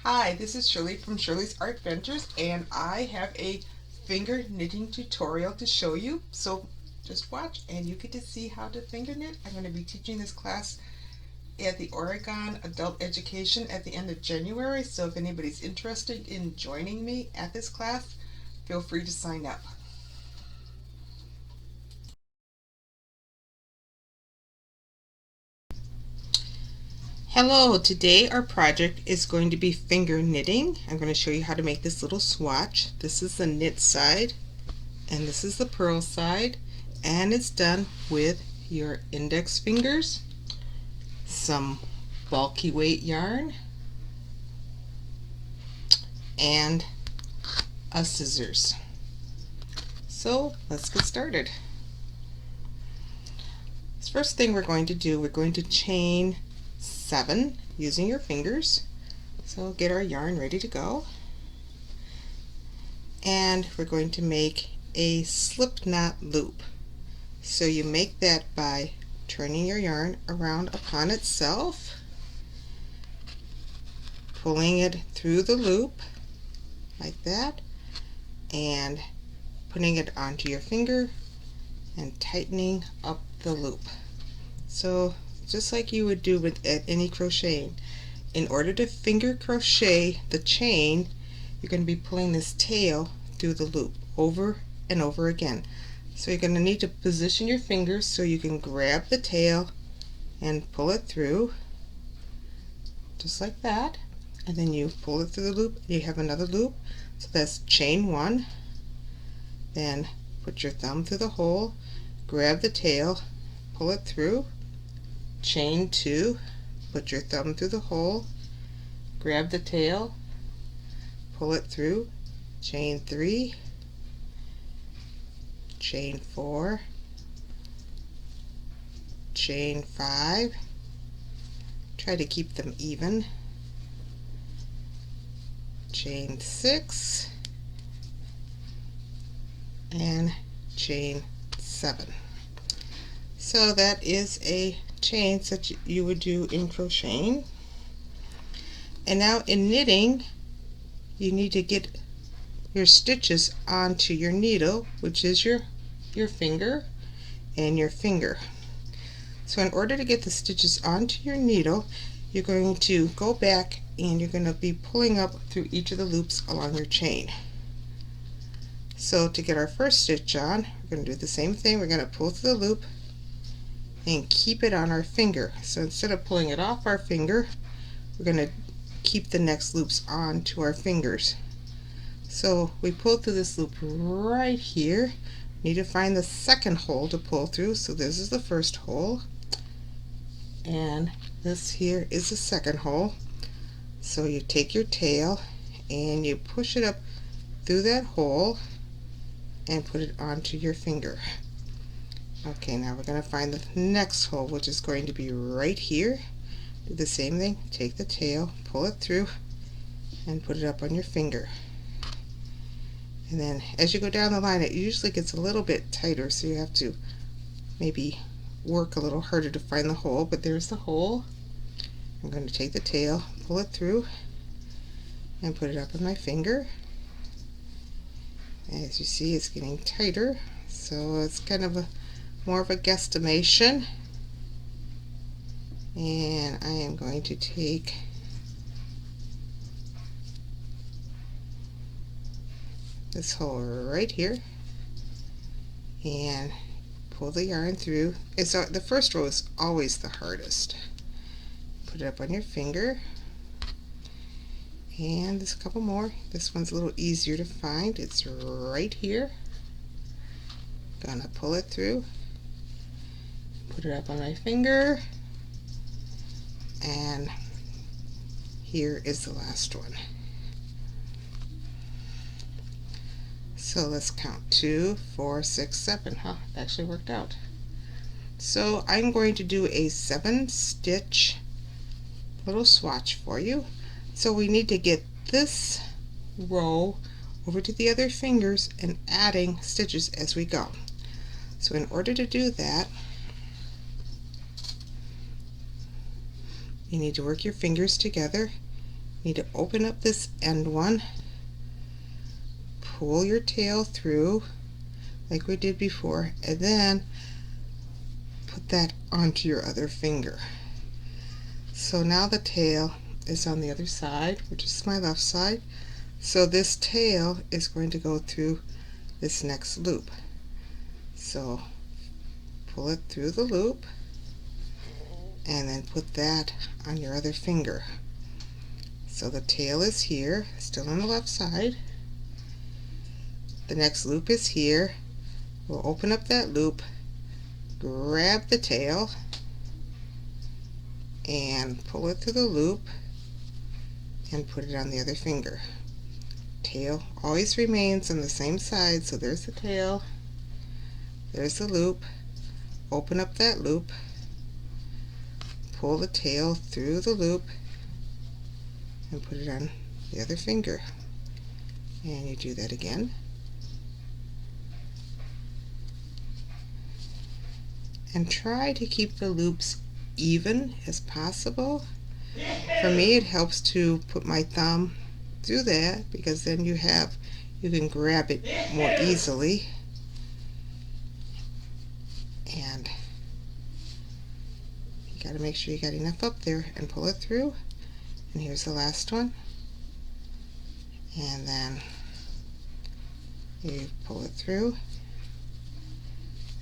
Hi, this is Shirley from Shirley's Art Ventures, and I have a finger knitting tutorial to show you. So just watch and you get to see how to finger knit. I'm going to be teaching this class at the Oregon Adult Education at the end of January. So if anybody's interested in joining me at this class, feel free to sign up. Hello, today our project is going to be finger knitting. I'm going to show you how to make this little swatch. This is the knit side and this is the purl side, and it's done with your index fingers, some bulky weight yarn, and a scissors. So let's get started. This first thing we're going to do, we're going to chain 7 using your fingers. So get our yarn ready to go, and we're going to make a slip knot loop. So you make that by turning your yarn around upon itself, pulling it through the loop like that, and putting it onto your finger and tightening up the loop. So just like you would do with any crocheting. In order to finger crochet the chain, you're going to be pulling this tail through the loop over and over again. So you're going to need to position your fingers so you can grab the tail and pull it through just like that, and then you pull it through the loop and you have another loop. So that's chain 1, then put your thumb through the hole, grab the tail, pull it through, chain 2, put your thumb through the hole, grab the tail, pull it through, chain 3, chain 4, chain 5, try to keep them even, chain 6, and chain 7. So that is a chain that you would do in crocheting. And now in knitting, you need to get your stitches onto your needle, which is your finger and your finger. So in order to get the stitches onto your needle, you're going to go back and you're going to be pulling up through each of the loops along your chain. So to get our first stitch on, we're going to do the same thing. We're going to pull through the loop and keep it on our finger. So instead of pulling it off our finger, we're going to keep the next loops on to our fingers. So we pull through this loop right here. We need to find the second hole to pull through. So this is the first hole, and this here is the second hole. So you take your tail and you push it up through that hole and put it onto your finger. Okay, now we're going to find the next hole, which is going to be right here. Do the same thing, take the tail, pull it through, and put it up on your finger. And then as you go down the line, it usually gets a little bit tighter, so you have to maybe work a little harder to find the hole, but there's the hole. I'm going to take the tail, pull it through, and put it up on my finger. As you see, it's getting tighter, so it's kind of more of a guesstimation. And I am going to take this hole right here and pull the yarn through. So the first row is always the hardest. Put it up on your finger, and there's a couple more. This one's a little easier to find. It's right here. Gonna pull it through, put it up on my finger, and here is the last one. So let's count 2, 4, 6, 7. That actually worked out. So I'm going to do a 7-stitch little swatch for you. So we need to get this row over to the other fingers and adding stitches as we go. So in order to do that, you need to work your fingers together. need to open up this end one, pull your tail through like we did before, and then put that onto your other finger. So now the tail is on the other side, which is my left side. So this tail is going to go through this next loop. So pull it through the loop and then put that on your other finger. So the tail is here, still on the left side. The next loop is here. We'll open up that loop, grab the tail, and pull it through the loop and put it on the other finger. Tail always remains on the same side, so there's the tail, there's the loop. Open up that loop, pull the tail through the loop, and put it on the other finger. And you do that again. And try to keep the loops even as possible. For me, it helps to put my thumb through that, because then you can grab it more easily. And you got to make sure you got enough up there and pull it through. And here's the last one. And then you pull it through,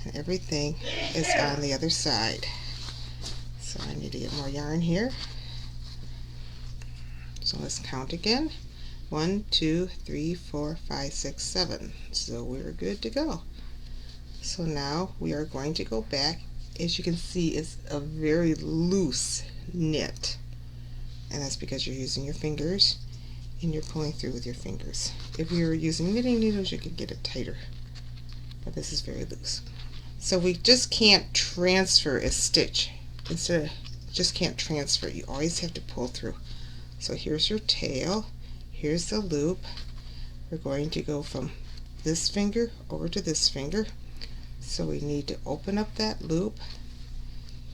and everything is on the other side. So I need to get more yarn here. So let's count again. 1, 2, 3, 4, 5, 6, 7. So we're good to go. So now we are going to go back. As you can see, it's a very loose knit, and that's because you're using your fingers and you're pulling through with your fingers. If you're using knitting needles, you could get it tighter, but this is very loose. So we just can't transfer a stitch. Just can't transfer. You always have to pull through. So here's your tail, here's the loop. We're going to go from this finger over to this finger. So we need to open up that loop,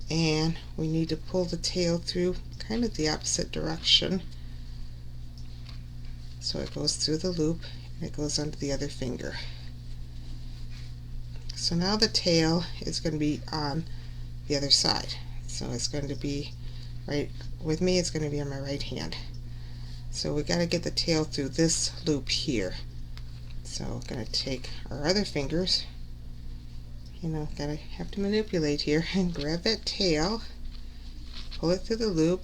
and we need to pull the tail through kind of the opposite direction. So it goes through the loop and it goes onto the other finger. So now the tail is going to be on the other side. So it's going to be right with me, it's going to be on my right hand. So we got to get the tail through this loop here. So we're going to take our other fingers, have to manipulate here, and grab that tail, pull it through the loop,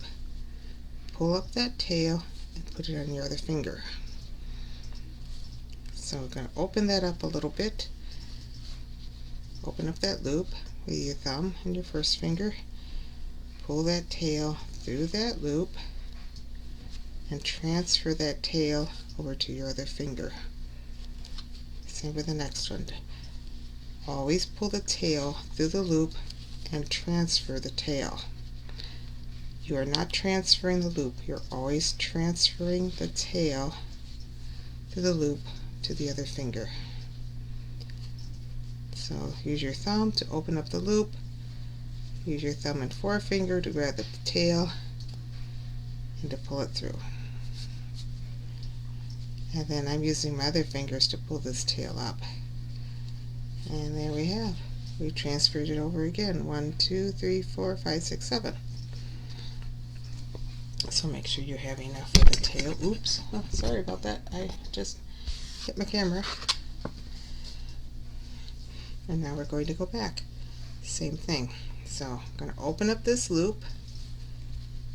pull up that tail, and put it on your other finger. So we're going to open that up a little bit. Open up that loop with your thumb and your first finger, pull that tail through that loop, and transfer that tail over to your other finger. Same with the next one. Always pull the tail through the loop and transfer the tail. You are not transferring the loop, you're always transferring the tail through the loop to the other finger. So use your thumb to open up the loop, use your thumb and forefinger to grab the tail and to pull it through. And then I'm using my other fingers to pull this tail up. And there we have. We transferred it over again. 1, 2, 3, 4, 5, 6, 7. So make sure you have enough for the tail. Oops. Oh, sorry about that. I just hit my camera. And now we're going to go back. Same thing. So I'm going to open up this loop.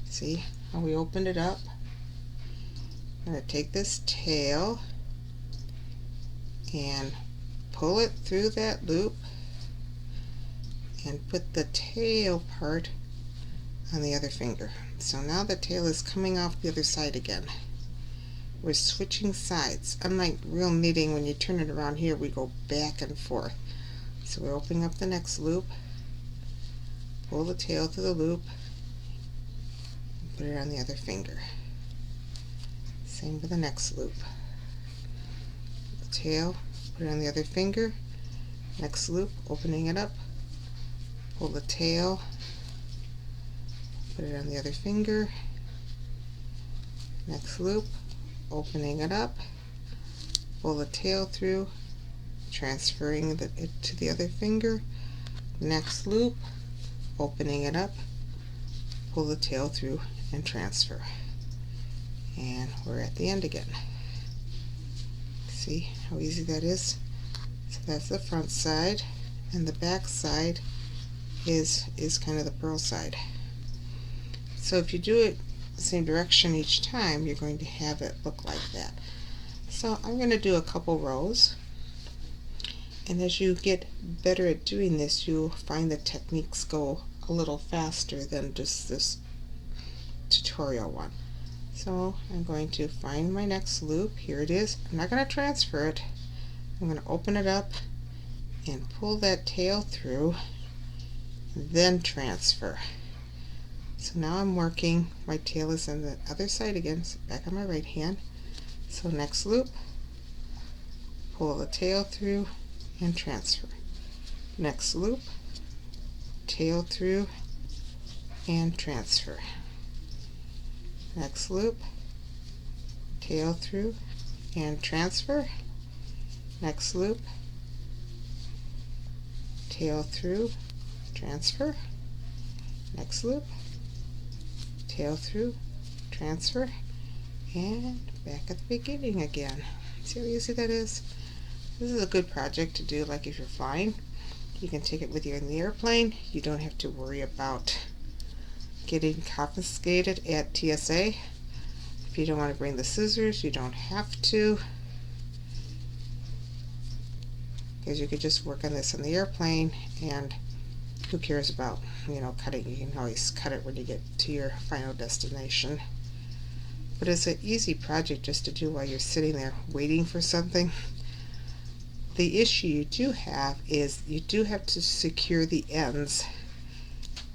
See how we opened it up? I'm going to take this tail and pull it through that loop and put the tail part on the other finger. So now the tail is coming off the other side again. We're switching sides. Unlike real knitting, when you turn it around here, we go back and forth. So we're opening up the next loop, pull the tail through the loop, and put it on the other finger. Same with the next loop. The tail, put it on the other finger, next loop, opening it up, pull the tail, put it on the other finger, next loop, opening it up, pull the tail through, transferring it to the other finger, next loop, opening it up, pull the tail through and transfer, and we're at the end again. See how easy that is? So that's the front side, and the back side is kind of the purl side. So if you do it the same direction each time, you're going to have it look like that. So I'm going to do a couple rows, and as you get better at doing this, you'll find the techniques go a little faster than just this tutorial one. So I'm going to find my next loop. Here it is. I'm not going to transfer it. I'm going to open it up and pull that tail through, then transfer. So now I'm working, my tail is on the other side again, so back on my right hand. So next loop, pull the tail through and transfer. Next loop, tail through and transfer. Next loop, tail through and transfer. Next loop, tail through, transfer. Next loop, tail through, transfer, and back at the beginning again. See how easy that is? This is a good project to do, like if you're flying. You can take it with you in the airplane. You don't have to worry about getting confiscated at TSA. If you don't want to bring the scissors, you don't have to, because you could just work on this on the airplane, and who cares about, you know, cutting? You can always cut it when you get to your final destination. But it's an easy project just to do while you're sitting there waiting for something. The issue you do have is you do have to secure the ends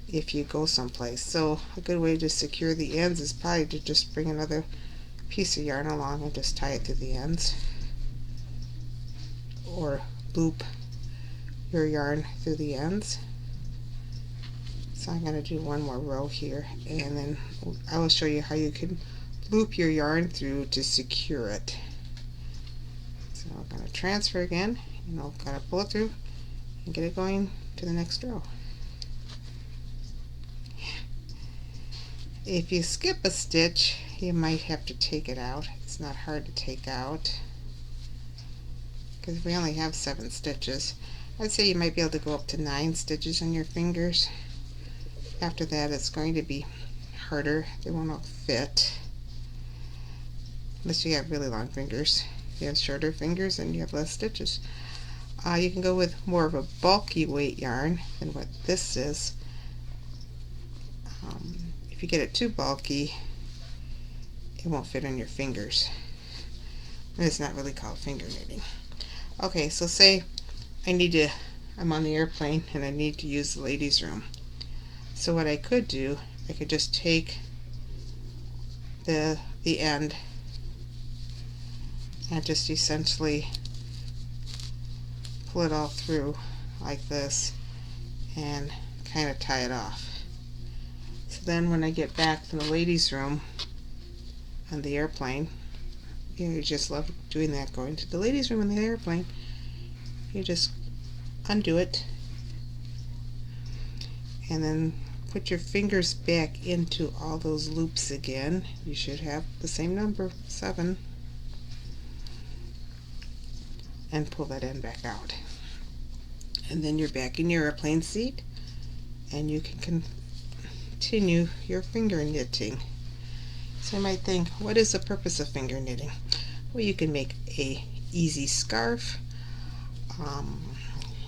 if you go someplace. So a good way to secure the ends is probably to just bring another piece of yarn along and just tie it through the ends, or loop your yarn through the ends. So I'm going to do one more row here, and then I will show you how you can loop your yarn through to secure it. So I'm going to transfer again, and I'll kind of pull it through and get it going to the next row. If you skip a stitch, you might have to take it out. It's not hard to take out, because we only have 7 stitches. I'd say you might be able to go up to 9 stitches on your fingers. After that, it's going to be harder. They won't all fit, unless you have really long fingers. If you have shorter fingers and you have less stitches. You can go with more of a bulky weight yarn than what this is. If you get it too bulky, it won't fit on your fingers. And it's not really called finger knitting. Okay, so say I'm on the airplane and I need to use the ladies' room. So what I could do, I could just take the end and just essentially pull it all through like this and kind of tie it off. So then when I get back from the ladies' room on the airplane, you just love doing that, going to the ladies' room on the airplane, you just undo it and then put your fingers back into all those loops again. You should have the same number, 7, and pull that end back out. And then you're back in your airplane seat, and you can continue your finger knitting. So you might think, what is the purpose of finger knitting? Well, you can make a easy scarf.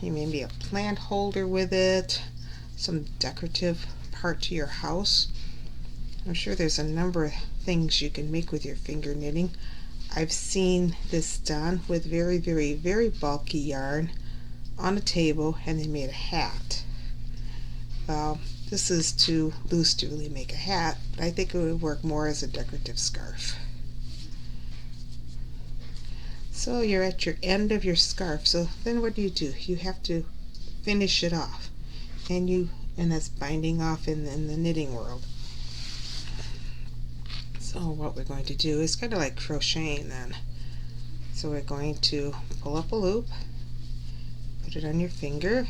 You may be a plant holder with it, some decorative part to your house. I'm sure there's a number of things you can make with your finger knitting. I've seen this done with very, very, very bulky yarn on a table, and they made a hat. Well, this is too loose to really make a hat, but I think it would work more as a decorative scarf. So you're at your end of your scarf. So then what do? You have to finish it off, and that's binding off in the knitting world. So So what we're going to do is kind of like crocheting then. So we're going to pull up a loop, put it on your finger.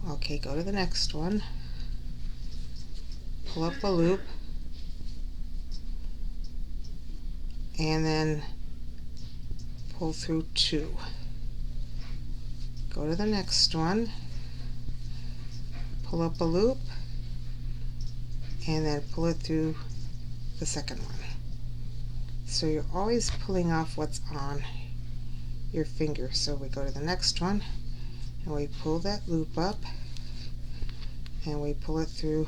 Okay, go to the next one, pull up a loop, and then pull through 2. Go to the next one, pull up a loop, and then pull it through the second one. So you're always pulling off what's on your finger. So we go to the next one and we pull that loop up and we pull it through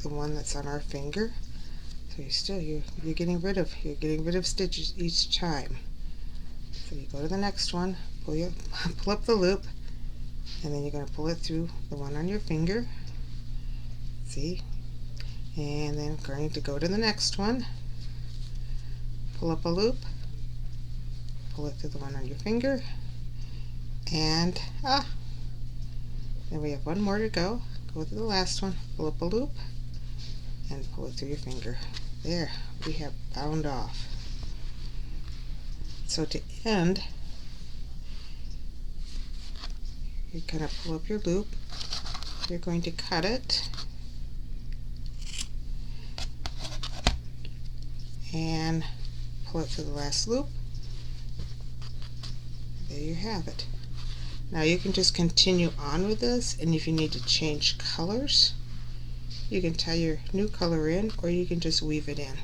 the one that's on our finger. So you're getting rid of stitches each time. So you go to the next one, pull up the loop, and then you're going to pull it through the one on your finger. See? And then going to go to the next one, pull up a loop, pull it through the one on your finger, and then we have one more to go. Go to the last one, pull up a loop, and pull it through your finger. There, we have bound off. So to end, you're going to pull up your loop, you're going to cut it, and pull it through the last loop. There you have it. Now you can just continue on with this, and if you need to change colors, you can tie your new color in, or you can just weave it in.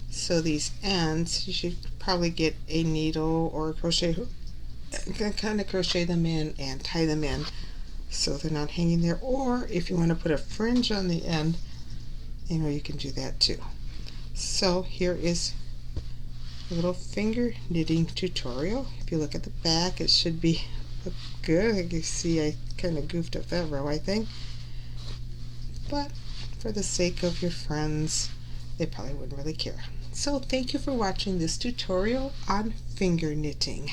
So these ends, you should probably get a needle or a crochet hook and kind of crochet them in and tie them in so they're not hanging there. Or if you want to put a fringe on the end, you can do that too. So here is a little finger knitting tutorial. If you look at the back, it should be good. You see I kind of goofed up that row, I think. But for the sake of your friends, they probably wouldn't really care. So thank you for watching this tutorial on finger knitting.